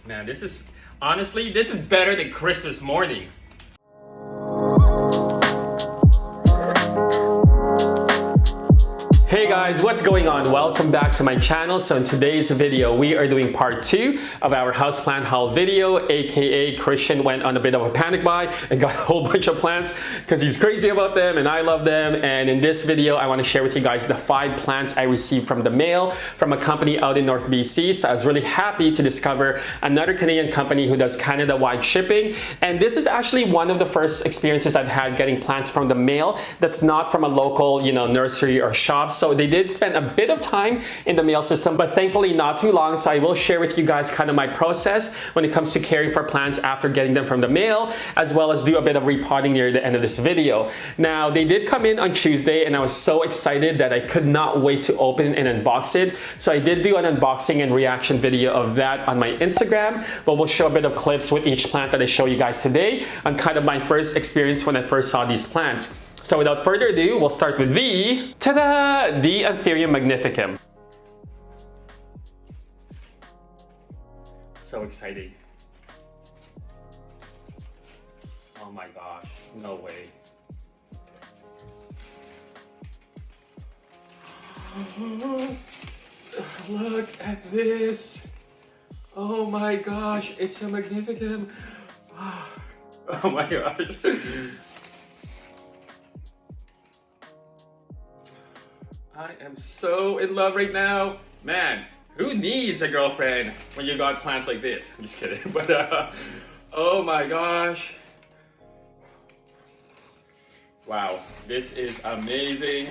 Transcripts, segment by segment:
Man, honestly, this is better than Christmas morning. Hey guys, what's going on? Welcome back to my channel. So in today's video, we are doing part 2 of our houseplant haul video, aka Christian went on a bit of a panic buy and got a whole bunch of plants because he's crazy about them and I love them. And in this video, I want to share with you guys the 5 plants I received from the mail from a company out in North BC. So I was really happy to discover another Canadian company who does Canada-wide shipping. And this is actually one of the first experiences I've had getting plants from the mail that's not from a local, nursery or shop. So they did spend a bit of time in the mail system, but thankfully not too long. So I will share with you guys kind of my process when it comes to caring for plants after getting them from the mail, as well as do a bit of repotting near the end of this video. Now, they did come in on Tuesday and I was so excited that I could not wait to open and unbox it. So I did do an unboxing and reaction video of that on my Instagram, but we'll show a bit of clips with each plant that I show you guys today on kind of my first experience when I first saw these plants. So without further ado, we'll start with the Aetherium Magnificum. So exciting. Oh my gosh, no way. Look at this. Oh my gosh, it's a Magnificum. Oh my gosh. I am so in love right now. Man, who needs a girlfriend when you got plants like this? I'm just kidding, but oh my gosh. Wow, this is amazing.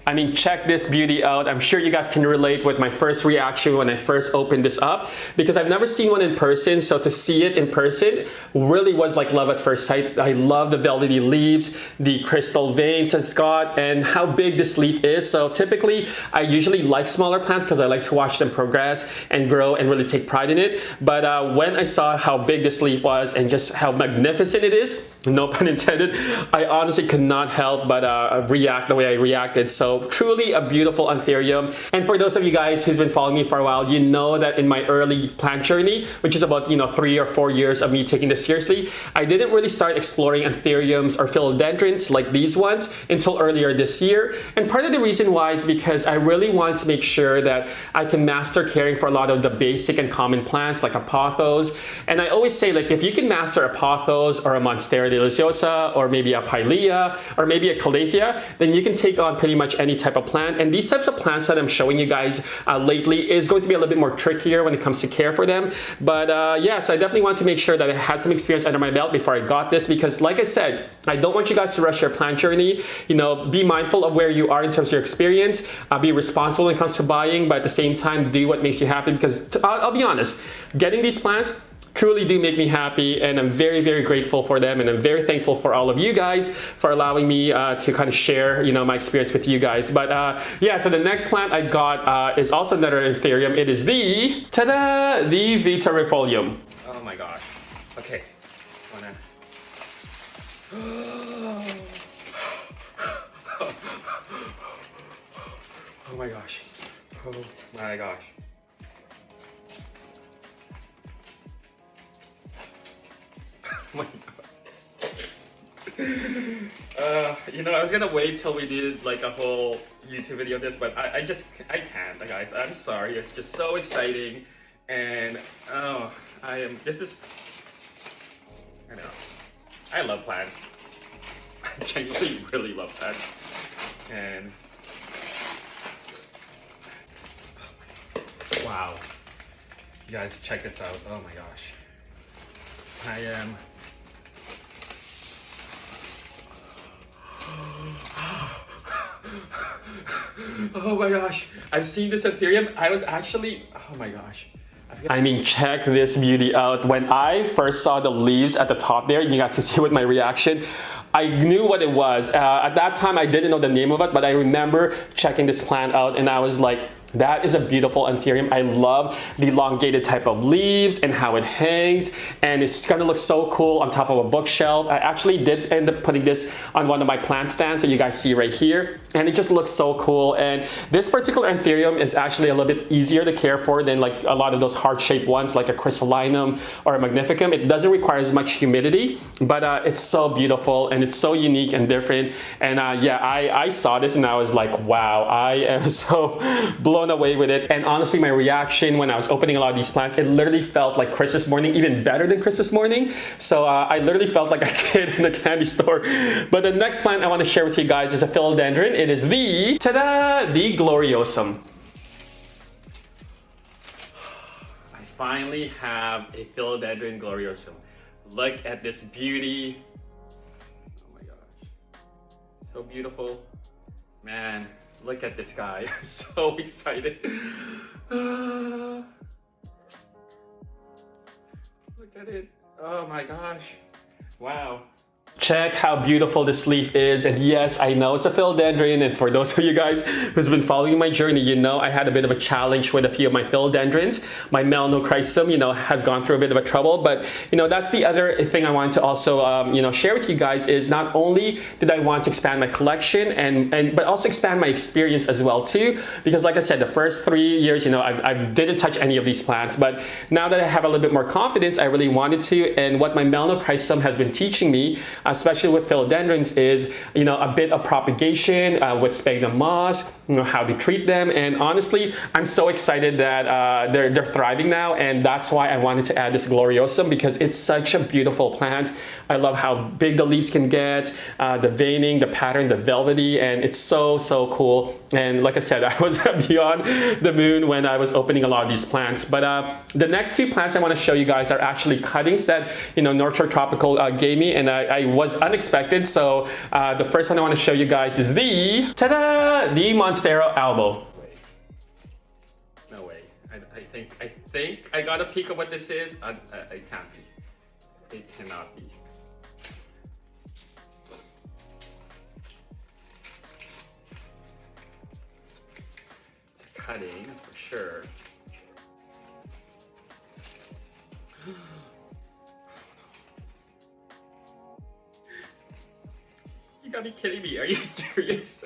I mean, check this beauty out. I'm sure you guys can relate with my first reaction when I first opened this up because I've never seen one in person. So to see it in person really was like love at first sight. I love the velvety leaves, the crystal veins it's got, and how big this leaf is. So typically, I usually like smaller plants because I like to watch them progress and grow and really take pride in it. But when I saw how big this leaf was and just how magnificent it is, no pun intended, I honestly could not help but react the way I reacted. So truly a beautiful Anthurium. And for those of you guys who's been following me for a while, you know that in my early plant journey, which is about 3 or 4 years of me taking this seriously, I didn't really start exploring Anthuriums or Philodendrons like these ones until earlier this year. And part of the reason why is because I really wanted to make sure that I can master caring for a lot of the basic and common plants like a pothos. And I always say, like, if you can master a pothos or a Monstera deliciosa or maybe a pilea or maybe a calathea, then you can take on pretty much any type of plant. And these types of plants that I'm showing you guys lately is going to be a little bit more trickier when it comes to care for them. But yes, I definitely want to make sure that I had some experience under my belt before I got this because, like I said, I don't want you guys to rush your plant journey. Be mindful of where you are in terms of your experience. Be responsible when it comes to buying, but at the same time, do what makes you happy because I'll be honest, getting these plants truly do make me happy, and I'm very, very grateful for them, and I'm very thankful for all of you guys for allowing me to kind of share, my experience with you guys. But yeah, so the next plant I got is also another Aetherium. It is the Vitarifolium. Oh my gosh. Okay. Oh my gosh. Oh my gosh. I was gonna wait till we did like a whole YouTube video of this, but I can't, guys. I'm sorry. It's just so exciting, and I know. I love plants. I genuinely really love plants, and wow, you guys check this out. Oh my gosh, I am. Oh my gosh, I've seen this Aetherium. I was actually, oh my gosh. I mean, check this beauty out. When I first saw the leaves at the top there, you guys can see with my reaction, I knew what it was. At that time, I didn't know the name of it, but I remember checking this plant out and I was like, That is a beautiful Anthurium. I love the elongated type of leaves and how it hangs, and it's gonna look so cool on top of a bookshelf. I actually did end up putting this on one of my plant stands that you guys see right here, and it just looks so cool. And this particular Anthurium is actually a little bit easier to care for than like a lot of those heart-shaped ones like a crystallinum or a magnificum. It doesn't require as much humidity, but it's so beautiful and it's so unique and different. And yeah, I saw this and I was like, wow, I am so blown away with it. And honestly, my reaction when I was opening a lot of these plants, it literally felt like Christmas morning, even better than Christmas morning. So I literally felt like a kid in a candy store. But the next plant I want to share with you guys is a philodendron. It is the, tada, the Gloriosum. I finally have a Philodendron Gloriosum. Look at this beauty. Oh my gosh, so beautiful. Man, look at this guy. I'm so excited. Look at it. Oh my gosh. Wow. Check how beautiful this leaf is. And yes, I know it's a philodendron, and for those of you guys who's been following my journey, you know I had a bit of a challenge with a few of my philodendrons. My melanochrysum, you know, has gone through a bit of a trouble, but you know, that's the other thing I wanted to also you know, share with you guys is not only did I want to expand my collection but also expand my experience as well too, because like I said, the first 3 years, you know, I didn't touch any of these plants, but now that I have a little bit more confidence, I really wanted to. And what my melanochrysum has been teaching me, especially with philodendrons, is, you know, a bit of propagation with sphagnum moss, you know, how to treat them. And honestly, I'm so excited that they're thriving now, and that's why I wanted to add this Gloriosum, because it's such a beautiful plant. I love how big the leaves can get, the veining, the pattern, the velvety, and it's so cool. And like I said, I was beyond the moon when I was opening a lot of these plants. But the next two plants I want to show you guys are actually cuttings that, you know, North Shore Tropical gave me, and I was unexpected. So the first one I want to show you guys is the, tada, the Monstera Albo. No way. I think I got a peek of what this is. It can't be. It cannot be. It's a cutting, that's for sure. You gotta be kidding me. Are you serious?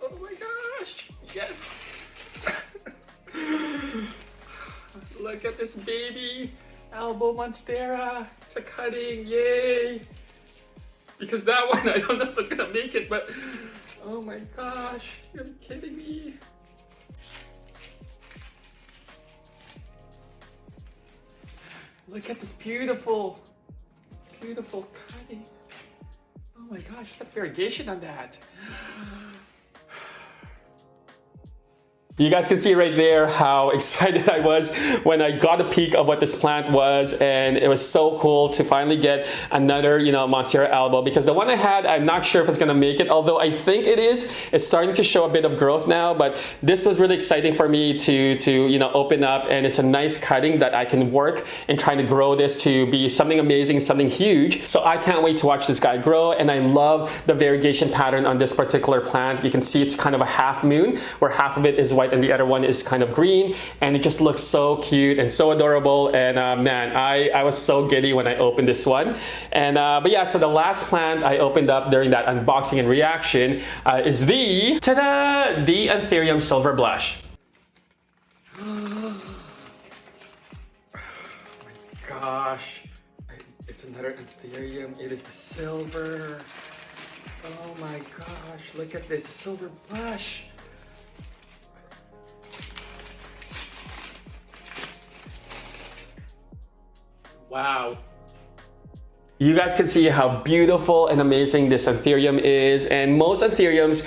Oh my gosh. Yes. Look at this baby Albo Monstera. It's a cutting. Yay. Because that one, I don't know if it's gonna make it, but oh my gosh. You're kidding me. Look at this beautiful, beautiful cutting. Oh my gosh, look at variegation on that. You guys can see right there how excited I was when I got a peek of what this plant was, and it was so cool to finally get another, you know, Monstera Albo, because the one I had, I'm not sure if it's gonna make it, although I think it is. It's starting to show a bit of growth now, but this was really exciting for me to you know, open up, and it's a nice cutting that I can work in trying to grow this to be something amazing, something huge. So I can't wait to watch this guy grow, and I love the variegation pattern on this particular plant. You can see it's kind of a half moon, where half of it is white and the other one is kind of green, and it just looks so cute and so adorable. And man, I was so giddy when I opened this one. And but yeah, so the last plant I opened up during that unboxing and reaction is the, tada, the Aetherium Silver Blush. Oh my gosh, it's another Aetherium. It is the silver. Oh my gosh, look at this silver blush. Wow. You guys can see how beautiful and amazing this Anthurium is, and most Anthuriums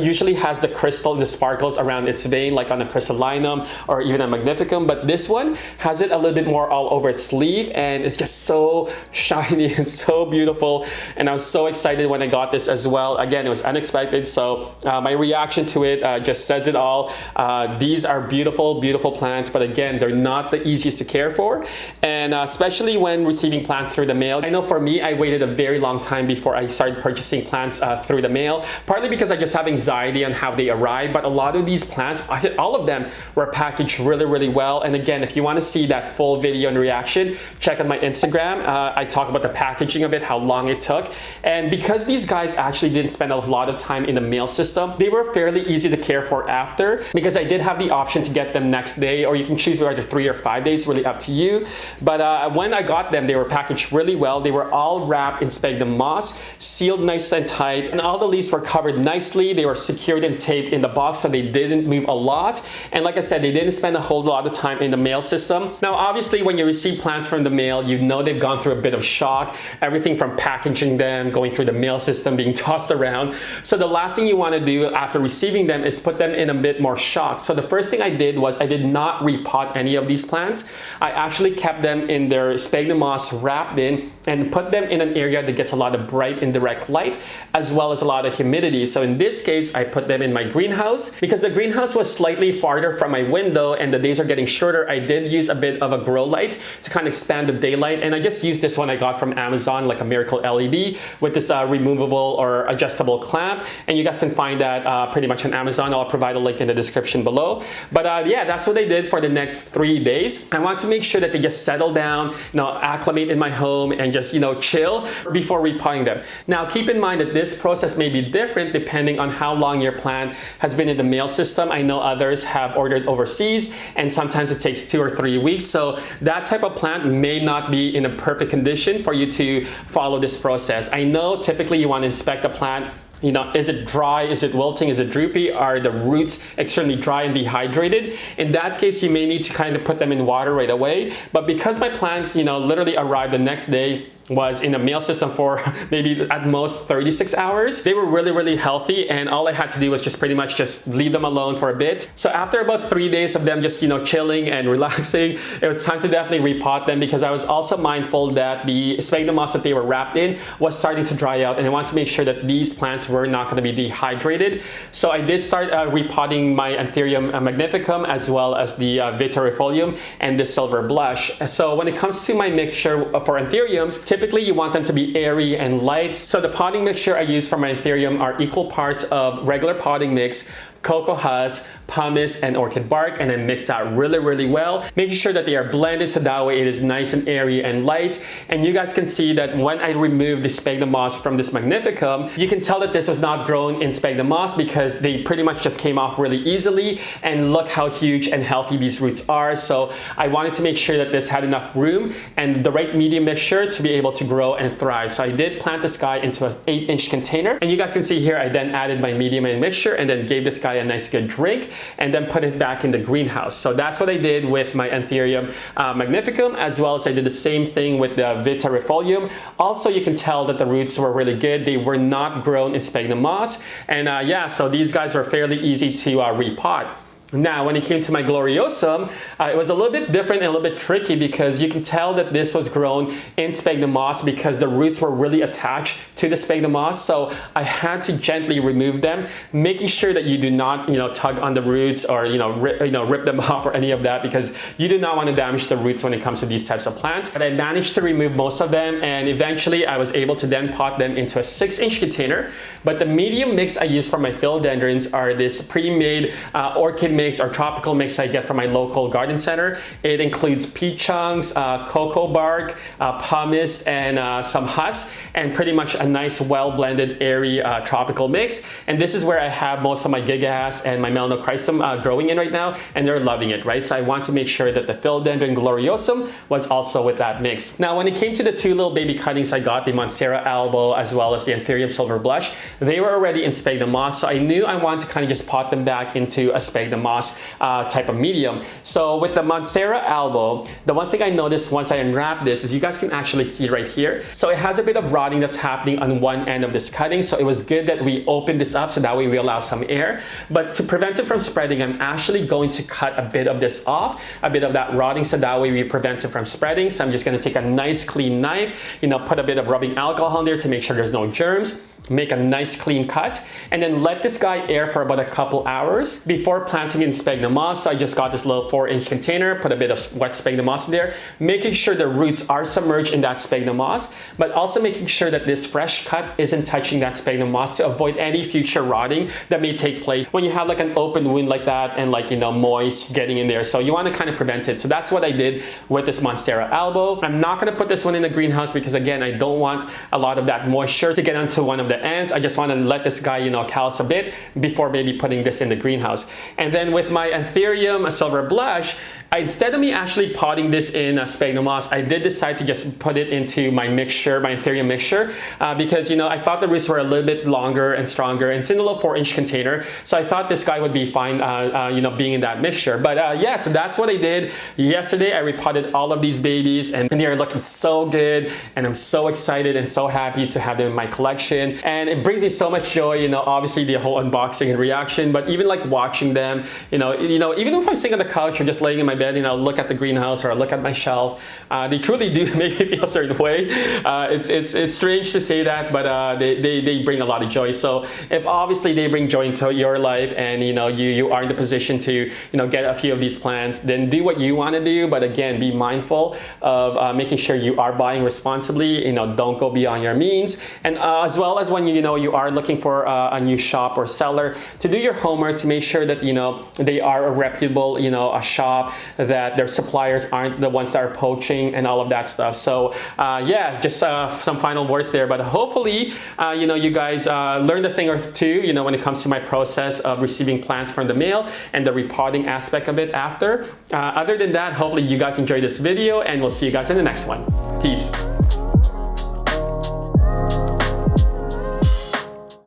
usually has the crystal and the sparkles around its vein, like on a crystallinum or even a magnificum, but this one has it a little bit more all over its leaf, and it's just so shiny and so beautiful. And I was so excited when I got this as well. Again, it was unexpected, so my reaction to it just says it all. These are beautiful, beautiful plants, but again, they're not the easiest to care for, and especially when receiving plants through the mail. I know for me, I waited a very long time before I started purchasing plants through the mail, partly because I just have anxiety on how they arrive, but a lot of these plants, all of them were packaged really, really well. And again, if you want to see that full video and reaction, check out my Instagram. I talk about the packaging of it, how long it took. And because these guys actually didn't spend a lot of time in the mail system, they were fairly easy to care for after, because I did have the option to get them next day, or you can choose whether 3 or 5 days, really up to you. But when I got them, they were packaged really well. They were all wrapped in sphagnum moss, sealed nice and tight, and all the leaves were covered nicely. They were secured and taped in the box, so they didn't move a lot. And like I said, they didn't spend a whole lot of time in the mail system. Now, obviously, when you receive plants from the mail, you know they've gone through a bit of shock. Everything from packaging them, going through the mail system, being tossed around. So the last thing you want to do after receiving them is put them in a bit more shock. So the first thing I did was I did not repot any of these plants. I actually kept them in their sphagnum moss wrapped in and put them in an area that gets a lot of bright indirect light as well as a lot of humidity. So in this case, I put them in my greenhouse. Because the greenhouse was slightly farther from my window and the days are getting shorter, I did use a bit of a grow light to kind of expand the daylight. And I just used this one I got from Amazon, like a Miracle LED with this removable or adjustable clamp. And you guys can find that pretty much on Amazon. I'll provide a link in the description below. But yeah, that's what I did for the next 3 days. I want to make sure that they just settle down, acclimate in my home and just, chill before repotting them. Now, keep in mind that this process may be different depending on how long your plant has been in the mail system. I know others have ordered overseas and sometimes it takes 2 or 3 weeks. So that type of plant may not be in a perfect condition for you to follow this process. I know typically you want to inspect the plant. Is it dry? Is it wilting? Is it droopy? Are the roots extremely dry and dehydrated? In that case, you may need to kind of put them in water right away. But because my plants, literally arrived the next day, was in the mail system for maybe at most 36 hours. They were really, really healthy, and all I had to do was just pretty much just leave them alone for a bit. So after about 3 days of them just, chilling and relaxing, it was time to definitely repot them, because I was also mindful that the sphagnum moss that they were wrapped in was starting to dry out, and I wanted to make sure that these plants were not going to be dehydrated. So I did start repotting my Aetherium Magnificum as well as the Vitarifolium and the Silver Blush. So when it comes to my mixture for Anthuriums, typically you want them to be airy and light. So the potting mixture I use for my Aetherium are equal parts of regular potting mix, cocoa husk, pumice, and orchid bark, and I mix that really, really well, making sure that they are blended so that way it is nice and airy and light. And you guys can see that when I remove the sphagnum moss from this Magnificum, you can tell that this was not grown in sphagnum moss because they pretty much just came off really easily, and look how huge and healthy these roots are. So I wanted to make sure that this had enough room and the right medium mixture to be able to grow and thrive. So I did plant this guy into an 8-inch container, and you guys can see here I then added my medium and mixture and then gave this guy a nice good drink and then put it back in the greenhouse. So that's what I did with my Aetherium Magnificum, as well as I did the same thing with the Vitarifolium. Also, you can tell that the roots were really good. They were not grown in sphagnum moss, and yeah, so these guys were fairly easy to repot. Now, when it came to my Gloriosum, it was a little bit different and a little bit tricky, because you can tell that this was grown in sphagnum moss because the roots were really attached to the sphagnum moss. So I had to gently remove them, making sure that you do not, tug on the roots or, rip them off or any of that, because you do not want to damage the roots when it comes to these types of plants. But I managed to remove most of them, and eventually I was able to then pot them into a 6-inch container. But the medium mix I use for my philodendrons are this pre-made orchid mix or tropical mix I get from my local garden center. It includes peach chunks, cocoa bark, pumice, and some husk, and pretty much a nice well-blended airy tropical mix. And this is where I have most of my gigas and my melanochrysum growing in right now, and they're loving it, right? So I want to make sure that the Philodendron Gloriosum was also with that mix. Now, when it came to the 2 little baby cuttings I got, the Monstera Albo as well as the Anthurium Silver Blush, they were already in sphagnum moss, so I knew I wanted to kind of just pot them back into a sphagnum moss type of medium. So with the Monstera Albo, the one thing I noticed once I unwrapped this is you guys can actually see right here. So it has a bit of rotting that's happening on one end of this cutting. So it was good that we opened this up so that way we allow some air. But to prevent it from spreading, I'm actually going to cut a bit of this off, a bit of that rotting, so that way we prevent it from spreading. So I'm just going to take a nice clean knife, put a bit of rubbing alcohol in there to make sure there's no germs. make a nice clean cut, and then let this guy air for about a couple hours before planting in sphagnum moss. So I just got this little 4-inch container, put a bit of wet sphagnum moss in there, making sure the roots are submerged in that sphagnum moss, but also making sure that this fresh cut isn't touching that sphagnum moss to avoid any future rotting that may take place when you have like an open wound like that and like, you know, moist getting in there. So you want to kind of prevent it. So that's what I did with this Monstera Albo. I'm not going to put this one in the greenhouse because again, I don't want a lot of that moisture to get onto one of the ends. I just want to let this guy, you know, callus a bit before maybe putting this in the greenhouse. And then with my Anthurium silver blush, instead of me actually potting this in sphagnum moss, I did decide to just put it into my mixture, my Aetherium mixture, because, you know, I thought the roots were a little bit longer and stronger, and it's in a little 4-inch container, so I thought this guy would be fine, you know, being in that mixture. But yeah, so that's what I did yesterday. I repotted all of these babies, and they are looking so good, and I'm so excited and so happy to have them in my collection. And it brings me so much joy, you know, obviously the whole unboxing and reaction, but even like watching them, you know, even if I'm sitting on the couch or just laying in my bed, you know, look at the greenhouse or I look at my shelf, they truly do make me feel a certain way. It's strange to say that, but they bring a lot of joy. So if obviously they bring joy into your life, and you know you are in the position to, you know, get a few of these plants, then do what you want to do. But again, be mindful of making sure you are buying responsibly. You know, don't go beyond your means, and as well as when you are looking for a new shop or seller, to do your homework to make sure that, you know, they are a reputable, you know, a shop, that their suppliers aren't the ones that are poaching and all of that stuff. So yeah, just some final words there, but hopefully you know, you guys learned a thing or two, you know, when it comes to my process of receiving plants from the mail and the repotting aspect of it after. Other than that, hopefully you guys enjoyed this video, and we'll see you guys in the next one. Peace.